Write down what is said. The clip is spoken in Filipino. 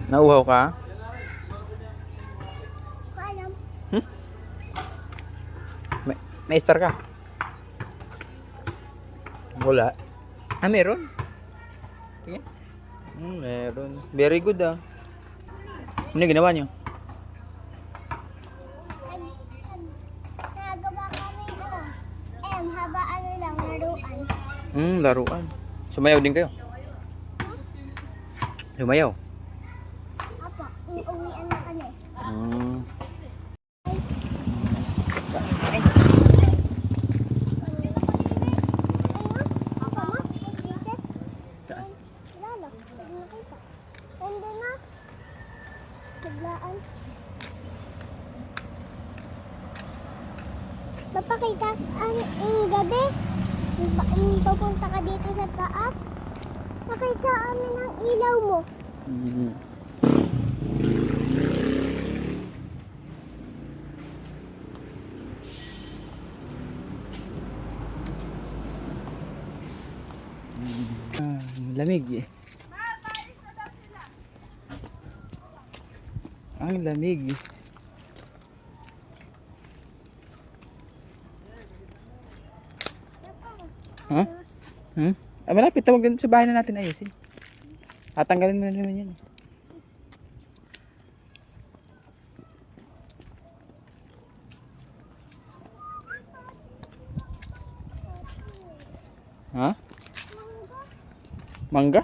Nauhaw ka? Alam. Hmm? May star ka? Wala. Ah, meron? Tingin. Meron. Very good ah. Ano ginawa nyo? Nagawa kami haba lang, laruan. Laruan. Sumayaw din kayo? Sumayaw? Apo, uuwian na kami. Hmm. Apa mo? Princess? Saan? Lalo, hindi nakita. Hindi na. Biglaan. Papakita ang gabi. Pupunta ka dito sa taas. Makita amin ang ilaw mo. Hmm. Lamig eh. Ang lamig. Ha? Malapit. Tawag sa bahay na natin ayusin. Tatanggalin mo na naman yan. Ha? Mangga?